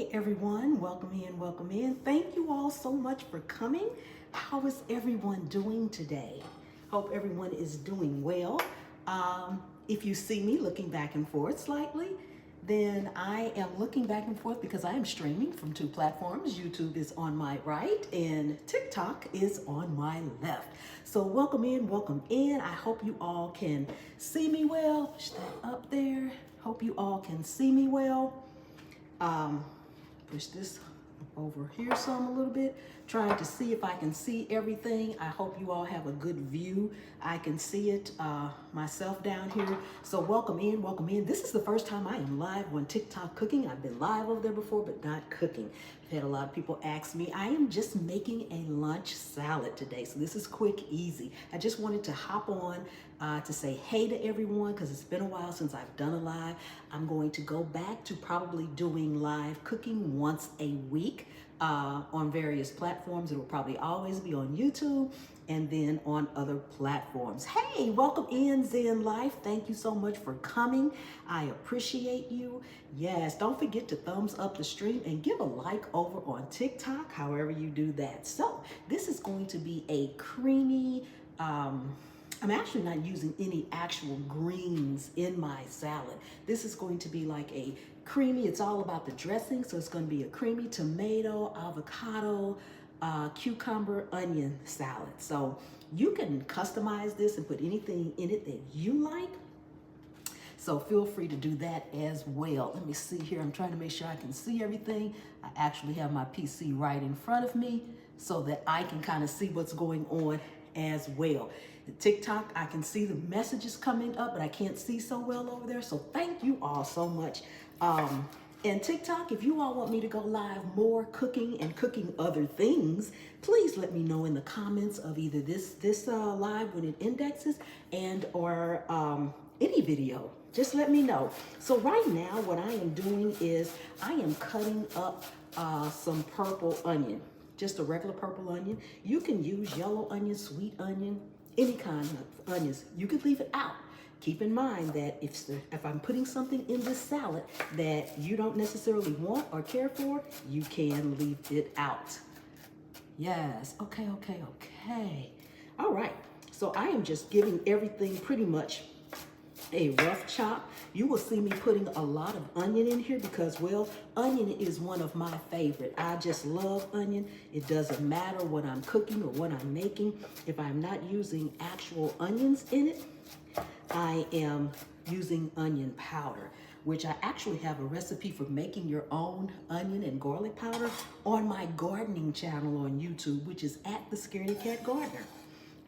Hey everyone, welcome in, welcome in. Thank you all so much for coming. How is everyone doing today? Hope everyone is doing well. If you see me looking back and forth slightly, then I am looking back and forth because I am streaming from two platforms. YouTube is on my right and TikTok is on my left. So welcome in, welcome in. I hope you all can see me well. Push that up there. Hope you all can see me well. Push this over here some a little bit, trying to see if I can see everything. I hope you all have a good view. I can see it myself down here. So welcome in, welcome in. This is the first time I am live on TikTok cooking. I've been live over there before, but not cooking. I've had a lot of people ask me. I am just making a lunch salad today. So this is quick, easy. I just wanted to hop on to say hey to everyone because it's been a while since I've done a live. I'm going to go back to probably doing live cooking once a week on various platforms. It will probably always be on YouTube and then on other platforms. Hey, welcome in Zen Life. Thank you so much for coming. I appreciate you. Yes, don't forget to thumbs up the stream and give a like over on TikTok, however you do that. So this is going to be a creamy, I'm actually not using any actual greens in my salad. This is going to be like a creamy, it's all about the dressing, so it's going to be a creamy tomato, avocado, cucumber, onion salad. So you can customize this and put anything in it that you like. So feel free to do that as well. Let me see here. I'm trying to make sure I can see everything. I actually have my PC right in front of me so that I can kind of see what's going on as well. The TikTok, I can see the messages coming up, but I can't see so well over there. So thank you all so much. And TikTok, if you all want me to go live more cooking and cooking other things, please let me know in the comments of either this live when it indexes and or any video. Just let me know. So right now what I am doing is I am cutting up some purple onion, just a regular purple onion. You can use yellow onion, sweet onion, any kind of onions. You could leave it out. Keep in mind that if I'm putting something in this salad that you don't necessarily want or care for, you can leave it out. Yes, okay. All right, so I am just giving everything pretty much a rough chop. You will see me putting a lot of onion in here because, well, onion is one of my favorite. I just love onion. It doesn't matter what I'm cooking or what I'm making. If I'm not using actual onions in it, I am using onion powder, which I actually have a recipe for making your own onion and garlic powder on my gardening channel on YouTube, which is at the Scaredy Cat Gardener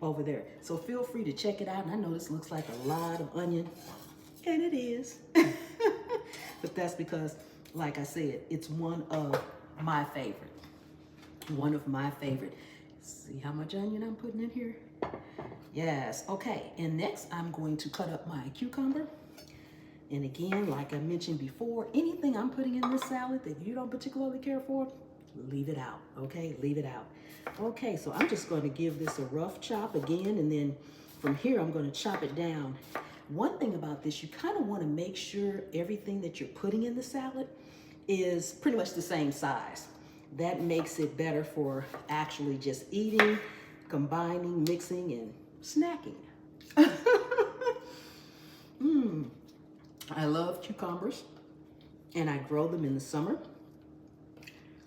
over there. So feel free to check it out. And I know this looks like a lot of onion, and it is. But that's because, like I said, it's one of my favorite. One of my favorite. See how much onion I'm putting in here? Yes, okay. And next I'm going to cut up my cucumber. And again, like I mentioned before, anything I'm putting in this salad that you don't particularly care for, leave it out, okay? Leave it out. Okay, so I'm just going to give this a rough chop again, and then from here I'm going to chop it down. One thing about this, you kind of want to make sure everything that you're putting in the salad is pretty much the same size. That makes it better for actually just eating, combining, mixing, and snacking. I love cucumbers, and I grow them in the summer.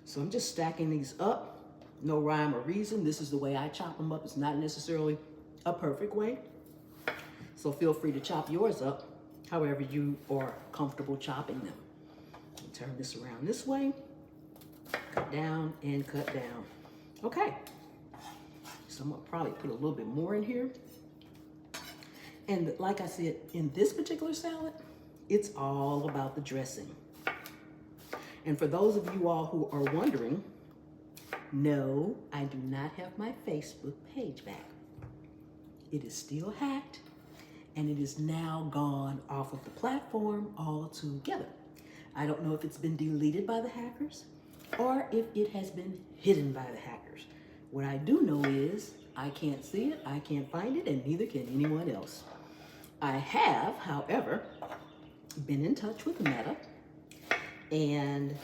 So I'm just stacking these up. No rhyme or reason. This is the way I chop them up. It's not necessarily a perfect way. So feel free to chop yours up however you are comfortable chopping them. Turn this around this way. Cut down and cut down. Okay. So I'm gonna probably put a little bit more in here. And like I said, in this particular salad, it's all about the dressing. And for those of you all who are wondering, no, I do not have my Facebook page back. It is still hacked, and it is now gone off of the platform altogether. I don't know if it's been deleted by the hackers or if it has been hidden by the hackers. What I do know is I can't see it, I can't find it, and neither can anyone else. I have, however, been in touch with Meta, and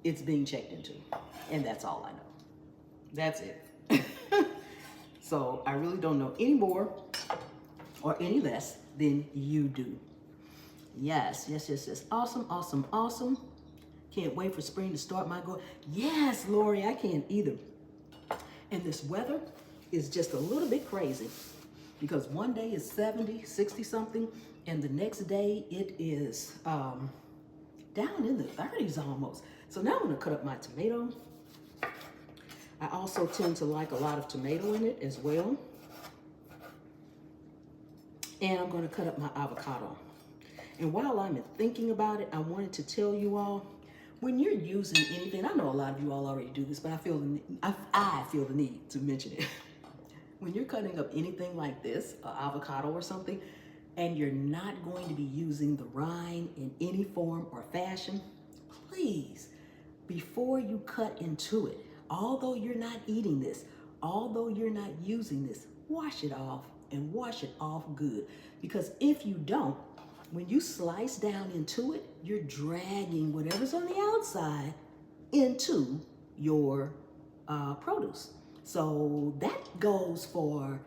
it's being checked into. And that's all I know. That's it. So I really don't know any more or any less than you do. Yes, yes, yes, yes. Awesome, awesome, awesome. Can't wait for spring to start my goal. Yes, Lori, I can't either. And this weather is just a little bit crazy because one day is 70, 60 something, and the next day it is down in the 30s almost. So now I'm gonna cut up my tomato. I also tend to like a lot of tomato in it as well. And I'm gonna cut up my avocado. And while I'm thinking about it, I wanted to tell you all, when you're using anything, I know a lot of you all already do this, but I feel the need to mention it. When you're cutting up anything like this, avocado or something, and you're not going to be using the rind in any form or fashion, please, before you cut into it, although you're not eating this, although you're not using this, wash it off and wash it off good. Because if you don't, when you slice down into it, you're dragging whatever's on the outside into your produce. So that goes for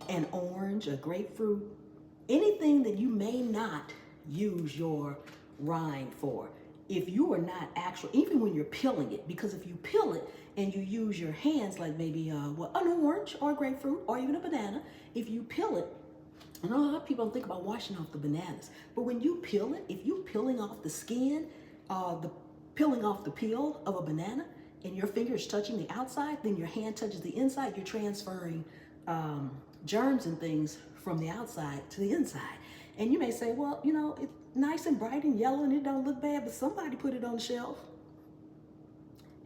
an orange, a grapefruit, anything that you may not use your rind for. If you are not actually, even when you're peeling it, because if you peel it and you use your hands, like maybe an orange or a grapefruit or even a banana, if you peel it, I know a lot of people don't think about washing off the bananas, but when you peel it, if you're peeling off the skin, peeling off the peel of a banana, and your finger is touching the outside, then your hand touches the inside, you're transferring germs and things from the outside to the inside. And you may say, well, you know, it's nice and bright and yellow and it don't look bad, but somebody put it on the shelf.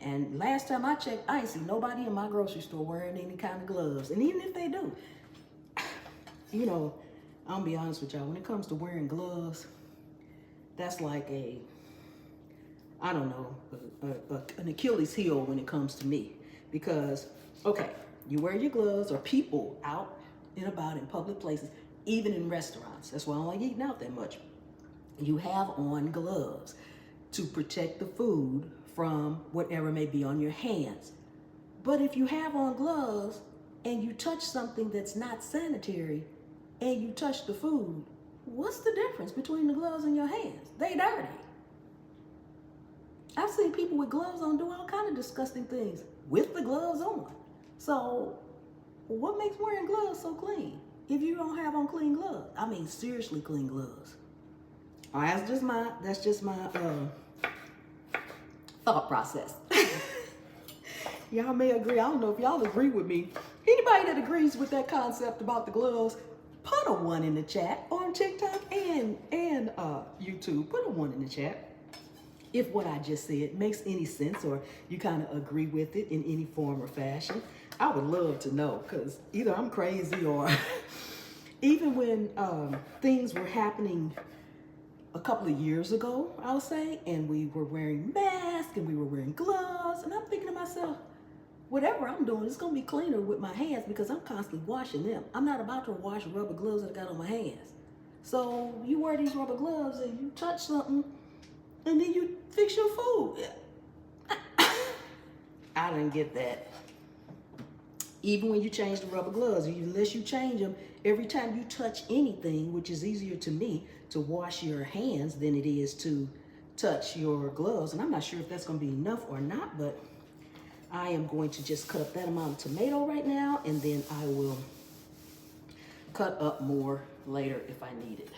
And last time I checked, I ain't see nobody in my grocery store wearing any kind of gloves. And even if they do, you know, I'm gonna be honest with y'all, when it comes to wearing gloves, that's like I don't know, an Achilles heel when it comes to me. Because, okay, you wear your gloves, or people out and about in public places, even in restaurants. That's why I don't like eating out that much. You have on gloves to protect the food from whatever may be on your hands. But if you have on gloves and you touch something that's not sanitary and you touch the food, what's the difference between the gloves and your hands? They dirty. I've seen people with gloves on do all kind of disgusting things with the gloves on. So what makes wearing gloves so clean if you don't have on clean gloves? I mean, seriously clean gloves. All right, that's just my thought process. Y'all may agree. I don't know if y'all agree with me. Anybody that agrees with that concept about the gloves, put a 1 in the chat on TikTok and YouTube. Put a 1 in the chat if what I just said makes any sense, or you kind of agree with it in any form or fashion. I would love to know, because either I'm crazy or even when things were happening a couple of years ago, I'll say, and we were wearing masks and we were wearing gloves, and I'm thinking to myself, whatever I'm doing, it's gonna be cleaner with my hands because I'm constantly washing them. I'm not about to wash rubber gloves that I got on my hands. So you wear these rubber gloves and you touch something and then you fix your food. I didn't get that. Even when you change the rubber gloves, unless you change them every time you touch anything, which is easier to me to wash your hands than it is to touch your gloves. And I'm not sure if that's gonna be enough or not, but I am going to just cut up that amount of tomato right now, and then I will cut up more later if I need it.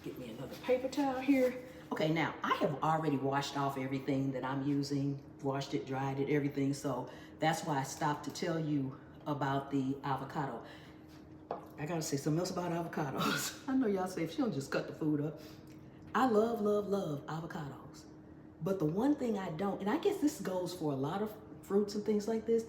Get me another paper towel here. Okay, now I have already washed off everything that I'm using, washed it, dried it, everything. So that's why I stopped to tell you about the avocado. I gotta say something else about avocados. I know y'all say, if she don't just cut the food up. I love, love, love avocados. But the one thing I don't, and I guess this goes for a lot of fruits and things like this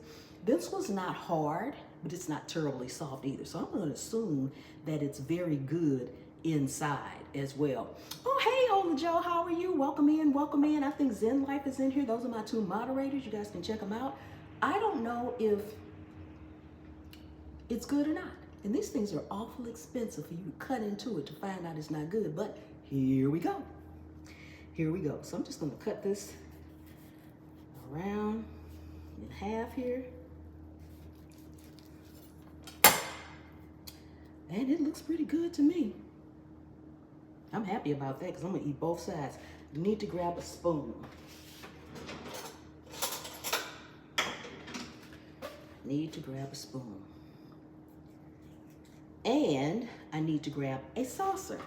was not hard, but it's not terribly soft either. So I'm gonna assume that it's very good inside as well. Oh, hey, Ola Joe, how are you? Welcome in, welcome in. I think Zen Life is in here. Those are my 2 moderators. You guys can check them out. I don't know if it's good or not. And these things are awful expensive for you to cut into it to find out it's not good, but here we go. Here we go. So I'm just gonna cut this around in half here. And it looks pretty good to me. I'm happy about that because I'm gonna eat both sides. You need to grab a spoon. Need to grab a spoon. And I need to grab a saucer.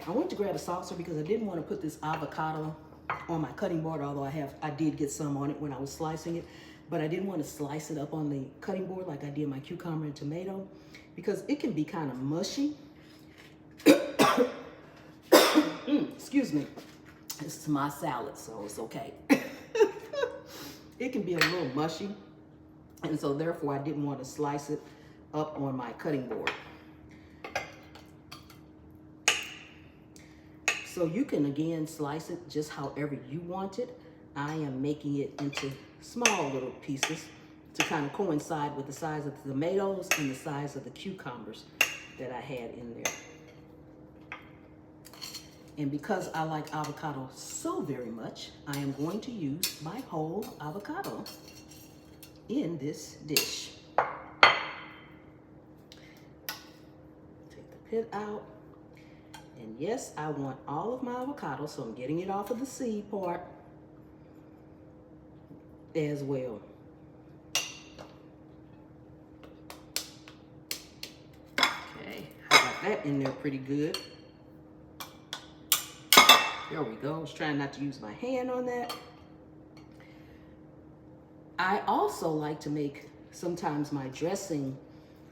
I went to grab a saucer because I didn't want to put this avocado on my cutting board, although I did get some on it when I was slicing it, but I didn't want to slice it up on the cutting board like I did my cucumber and tomato because it can be kind of mushy. Excuse me. This is my salad, so it's okay. It can be a little mushy, and so therefore I didn't want to slice it up on my cutting board. So you can again slice it just however you want it. I am making it into small little pieces to kind of coincide with the size of the tomatoes and the size of the cucumbers that I had in there. And because I like avocado so very much, I am going to use my whole avocado in this dish. Take the pit out. And yes, I want all of my avocado, so I'm getting it off of the seed part as well. Okay, I got that in there pretty good. There we go. I was trying not to use my hand on that. I also like to make sometimes my dressing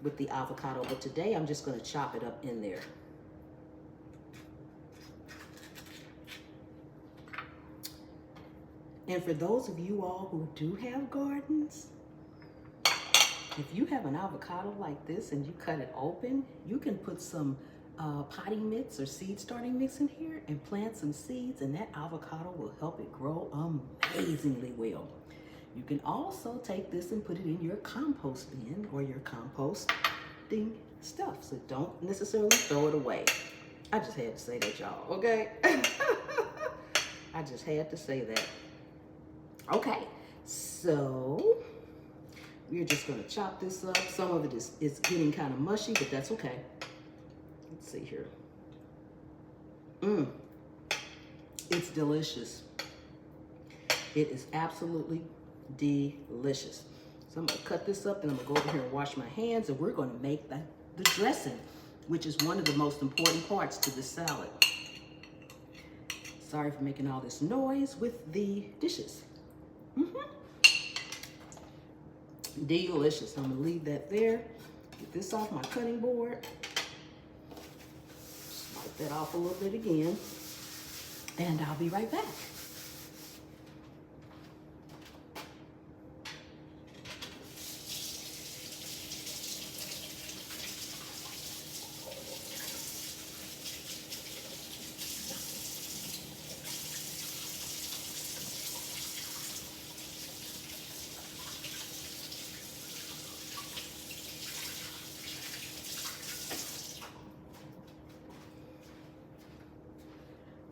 with the avocado, but today I'm just going to chop it up in there. And for those of you all who do have gardens, if you have an avocado like this and you cut it open, you can put some potting mix or seed starting mix in here and plant some seeds, and that avocado will help it grow amazingly well. You can also take this and put it in your compost bin or your composting stuff. So don't necessarily throw it away. I just had to say that, y'all, okay? I just had to say that. Okay, so we're just gonna chop this up. Some of it is getting kind of mushy, but that's okay. Let's see here. It's delicious. It is absolutely delicious. So I'm gonna cut this up, and I'm gonna go over here and wash my hands, and we're gonna make the dressing, which is one of the most important parts to this salad. Sorry for making all this noise with the dishes. Delicious. I'm gonna leave that there. Get this off my cutting board. Wipe that off a little bit again. And I'll be right back.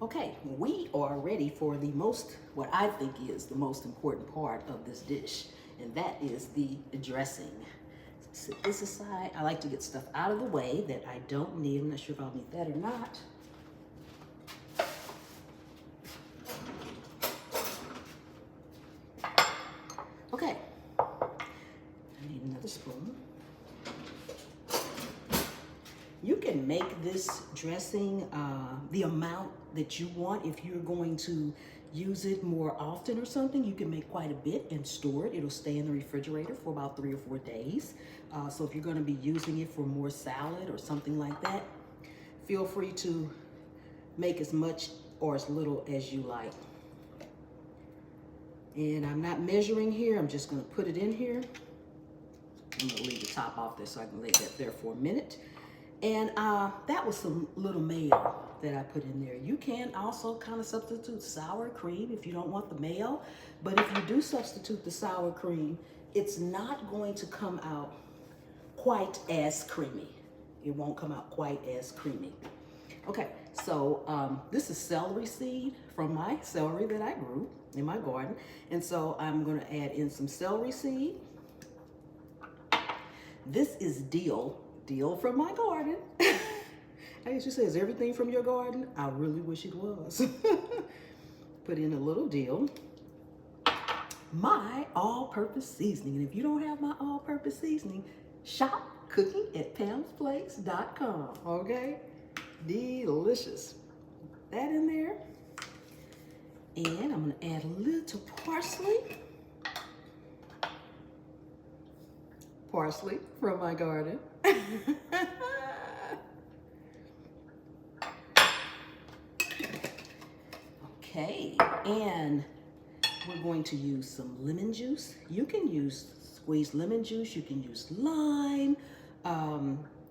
Okay, we are ready for what I think is the most important part of this dish, and that is the dressing. So set this aside. I like to get stuff out of the way that I don't need. I'm not sure if I'll need that or not. Okay, I need another spoon. You can make this dressing the amount that you want. If you're going to use it more often or something, you can make quite a bit and store it. It'll stay in the refrigerator for about 3 or 4 days. So if you're going to be using it for more salad or something like that, feel free to make as much or as little as you like. And I'm not measuring here. I'm just going to put it in here. I'm going to leave the top off there so I can leave that there for a minute. And that was some little mayo that I put in there. You can also kind of substitute sour cream if you don't want the mayo. But if you do substitute the sour cream, it's not going to come out quite as creamy. It won't come out quite as creamy. Okay, so this is celery seed from my celery that I grew in my garden. And so I'm gonna add in some celery seed. This is dill from my garden. As you say, is everything from your garden? I really wish it was. Put in a little dill. My all-purpose seasoning. And if you don't have my all-purpose seasoning, shop cooking@pamsplates.com, okay? Delicious. That in there. And I'm gonna add a little parsley. Parsley from my garden. Okay, and we're going to use some lemon juice. You can use squeezed lemon juice, you can use lime,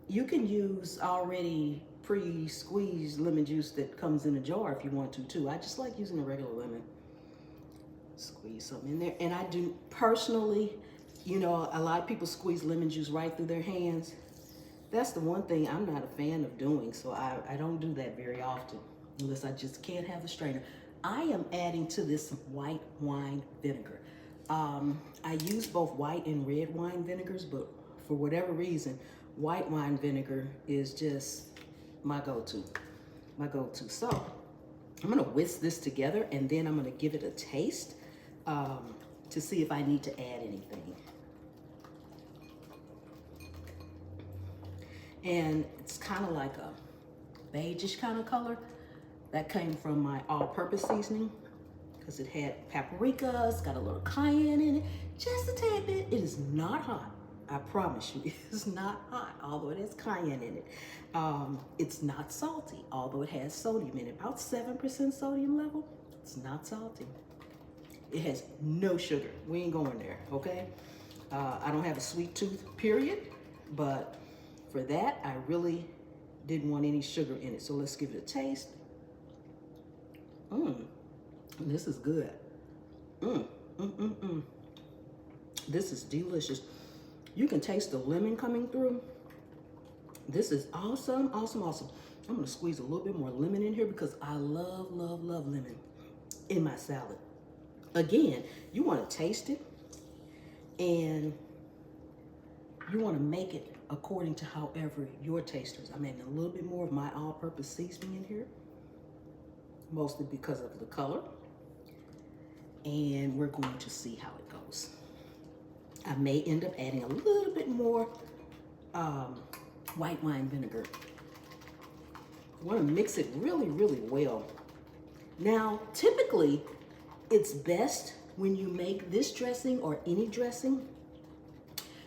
you can use already pre-squeezed lemon juice that comes in a jar if you want to too. I just like using a regular lemon. Squeeze something in there. And I do personally, you know, a lot of people squeeze lemon juice right through their hands. That's the one thing I'm not a fan of doing, so I don't do that very often unless I just can't have the strainer. I am adding to this some white wine vinegar. I use both white and red wine vinegars, but for whatever reason, white wine vinegar is just my go-to, So I'm gonna whisk this together and then I'm gonna give it a taste to see if I need to add anything. And it's kind of like a beigeish kind of color. That came from my all-purpose seasoning because it had paprika, it's got a little cayenne in it, just a tad bit. It is not hot, I promise you. It's not hot, although it has cayenne in it. It's not salty, although it has sodium in it. About 7% sodium level. It's not salty. It has no sugar. We ain't going there, okay? I don't have a sweet tooth, period. But for that, I really didn't want any sugar in it. So let's give it a taste. This is good. This is delicious. You can taste the lemon coming through. This is awesome, awesome, awesome. I'm gonna squeeze a little bit more lemon in here because I love, love, love lemon in my salad. Again, you wanna taste it and you wanna make it according to however your taste is. I'm adding a little bit more of my all-purpose seasoning in here, mostly because of the color. And we're going to see how it goes. I may end up adding a little bit more white wine vinegar. I want to mix it really, really well. Now, typically, it's best when you make this dressing or any dressing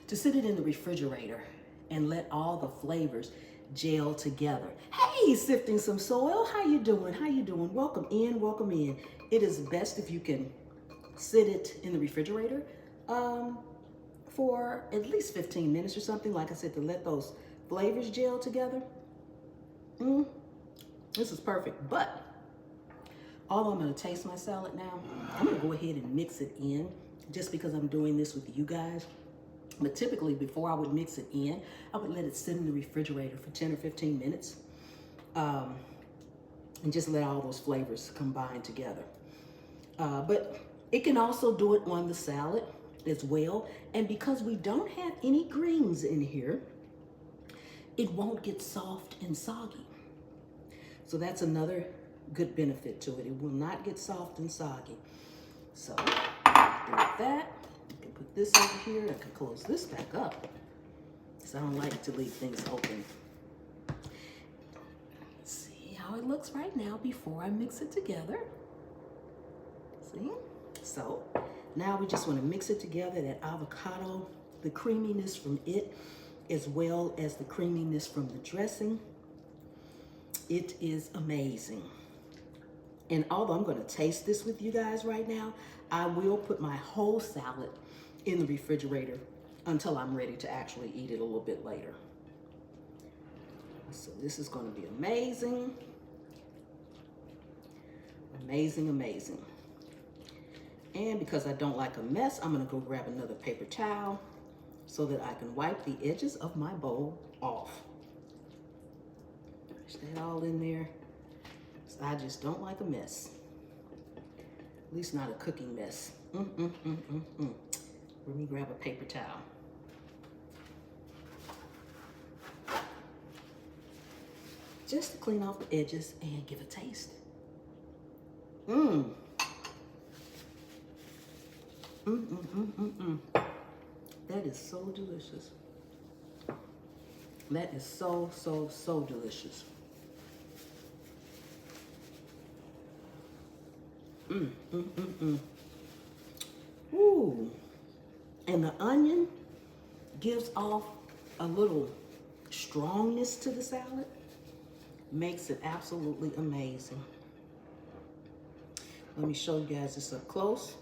to sit it in the refrigerator and let all the flavors gel together. Hey, Sifting Some Soil, how you doing? How you doing? Welcome in, welcome in. It is best if you can sit it in the refrigerator for at least 15 minutes or something, like I said, to let those flavors gel together. This is perfect. But although I'm gonna taste my salad now, I'm gonna go ahead and mix it in just because I'm doing this with you guys. But typically, before I would mix it in, I would let it sit in the refrigerator for 10 or 15 minutes and just let all those flavors combine together. But it can also do it on the salad as well. And because we don't have any greens in here, it won't get soft and soggy. So that's another good benefit to it. It will not get soft and soggy. So with that, put this over here. I can close this back up because I don't like to leave things open. Let's see how it looks right now before I mix it together. See? So now we just want to mix it together, that avocado, the creaminess from it, as well as the creaminess from the dressing. It is amazing. And although I'm going to taste this with you guys right now, I will put my whole salad in the refrigerator until I'm ready to actually eat it a little bit later. So this is going to be amazing. Amazing, amazing. And because I don't like a mess, I'm going to go grab another paper towel so that I can wipe the edges of my bowl off. Push that all in there. I just don't like a mess. At least not a cooking mess. Let me grab a paper towel. Just to clean off the edges and give a taste. That is so delicious. That is so, so, so delicious. Ooh. And the onion gives off a little strongness to the salad. Makes it absolutely amazing. Let me show you guys this up close.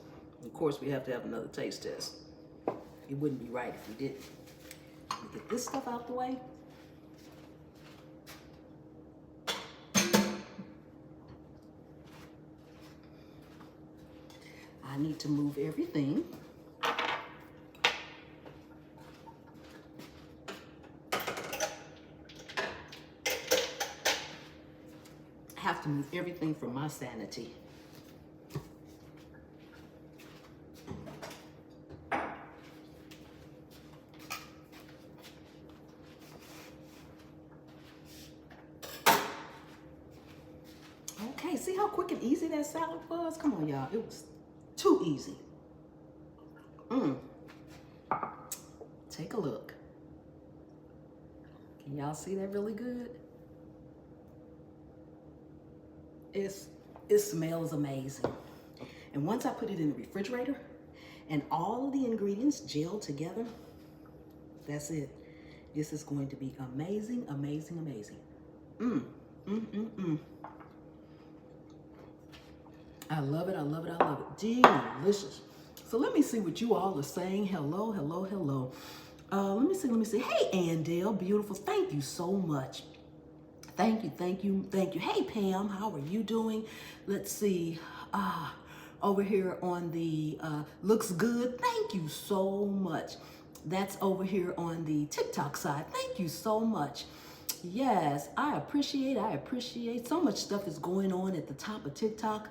Of course, we have to have another taste test. It wouldn't be right if we didn't. Let me get this stuff out the way. I need to move everything. I have to move everything for my sanity. Okay, see how quick and easy that salad was? Come on, y'all. It was too easy. Take a look. Can y'all see that really good? It smells amazing. And once I put it in the refrigerator and all of the ingredients gel together, that's it. This is going to be amazing, amazing, amazing. I love it, I love it, I love it. Delicious. So let me see what you all are saying. Hello, hello, hello. Let me see. Hey, Andale, beautiful. Thank you so much. Thank you, thank you, thank you. Hey, Pam, how are you doing? Let's see. Over here on the looks good. Thank you so much. That's over here on the TikTok side. Thank you so much. Yes, I appreciate. So much stuff is going on at the top of TikTok.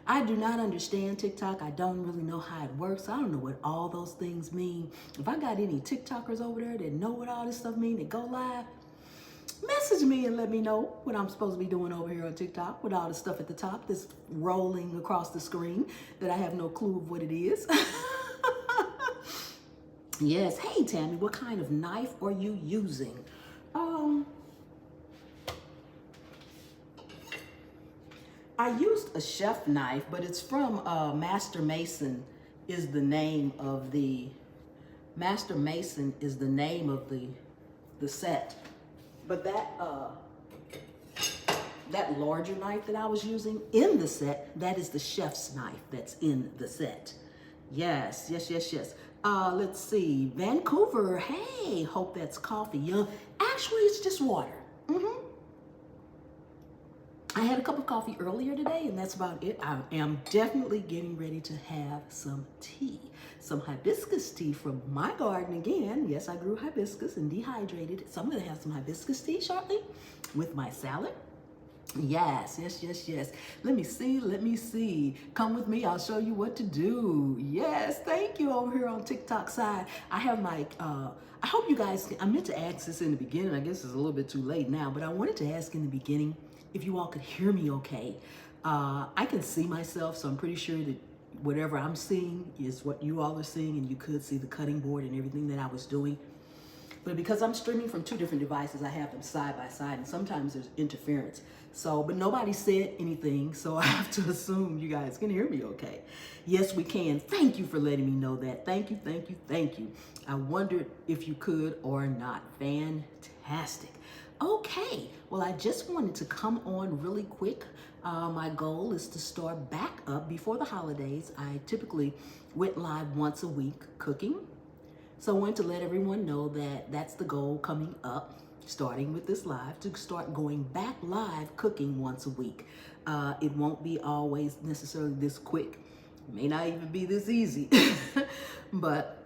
I do not understand TikTok. I don't really know how it works. I don't know what all those things mean. If I got any TikTokers over there that know what all this stuff means that go live, message me and let me know what I'm supposed to be doing over here on TikTok with all the stuff at the top that's rolling across the screen that I have no clue of what it is. Yes, hey Tammy, what kind of knife are you using? I used a chef knife, but it's from Master Mason is the name of the set. But that larger knife that I was using in the set, that is the chef's knife that's in the set. Yes. Let's see, Vancouver, hey, hope that's coffee. Yeah, actually it's just water. I had a cup of coffee earlier today, and that's about it. I am definitely getting ready to have some tea. Some hibiscus tea from my garden again. Yes, I grew hibiscus and dehydrated it. So I'm gonna have some hibiscus tea shortly with my salad. Yes. Let me see. Come with me, I'll show you what to do. Yes, thank you over here on TikTok side. I have my, I hope you guys, I meant to ask this in the beginning. I guess it's a little bit too late now, but I wanted to ask in the beginning if you all could hear me okay. I can see myself, so I'm pretty sure that whatever I'm seeing is what you all are seeing, and you could see the cutting board and everything that I was doing. But because I'm streaming from two different devices, I have them side by side, and sometimes there's interference. So, but nobody said anything, so I have to assume you guys can hear me okay. Yes, we can. Thank you for letting me know that. Thank you. I wondered if you could or not. Fantastic. Okay, well, I just wanted to come on really quick. My goal is to start back up before the holidays. I typically went live once a week cooking. So I wanted to let everyone know that that's the goal coming up, starting with this live, to start going back live cooking once a week. It won't be always necessarily this quick. It may not even be this easy, but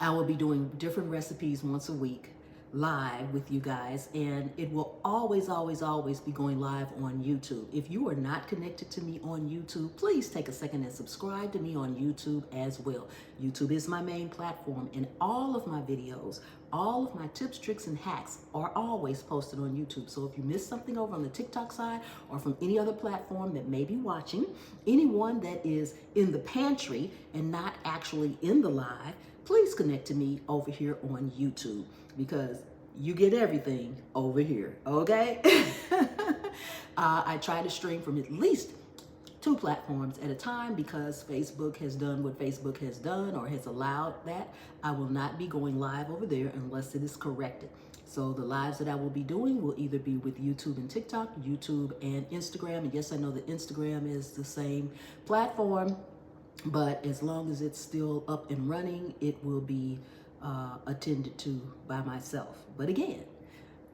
I will be doing different recipes once a week live with you guys, and it will always, always, always be going live on YouTube. If you are not connected to me on YouTube, please take a second and subscribe to me on YouTube as well. YouTube is my main platform, and all of my videos, all of my tips, tricks, and hacks are always posted on YouTube. So if you miss something over on the TikTok side or from any other platform that may be watching, anyone that is in the pantry and not actually in the live, please connect to me over here on YouTube, because you get everything over here, okay? I try to stream from at least 2 platforms at a time, because Facebook has done what Facebook has done, or has allowed that. I will not be going live over there unless it is corrected. So the lives that I will be doing will either be with YouTube and TikTok, YouTube and Instagram. And yes, I know that Instagram is the same platform, but as long as it's still up and running, it will be attended to by myself. But again,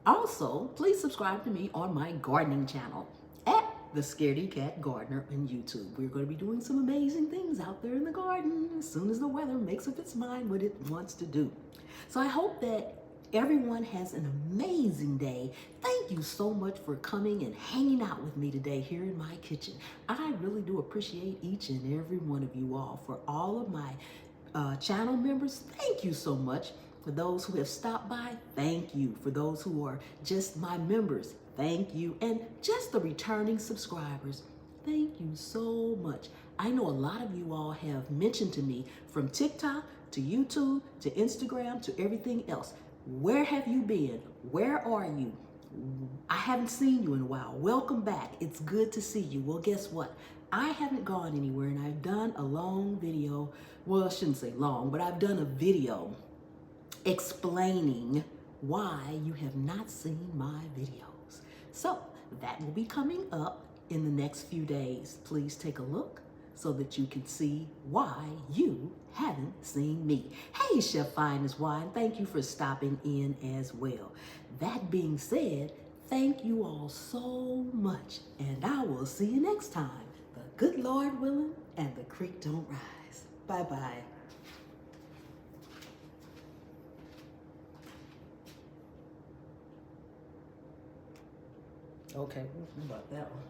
also, please subscribe to me on my gardening channel at The Scaredy Cat Gardener on YouTube. We're going to be doing some amazing things out there in the garden as soon as the weather makes up its mind what it wants to do. So I hope that everyone has an amazing day. Thank you so much for coming and hanging out with me today here in my kitchen. I really do appreciate each and every one of you all. For all of my channel members, thank you so much. For those who have stopped by, thank you. For those who are just my members, thank you. And just the returning subscribers, thank you so much. I know a lot of you all have mentioned to me, from TikTok to YouTube to Instagram to everything else, where have you been? Where are you? I haven't seen you in a while. Welcome back. It's good to see you. Well, guess what? I haven't gone anywhere, and I've done a long video. Well, I shouldn't say long, but I've done a video explaining why you have not seen my videos. So that will be coming up in the next few days. Please take a look so that you can see why you haven't seen me. Hey, Chef Finest Wine, thank you for stopping in as well. That being said, thank you all so much, and I will see you next time. The good Lord willing, and the creek don't rise. Bye-bye. Okay, what about that one?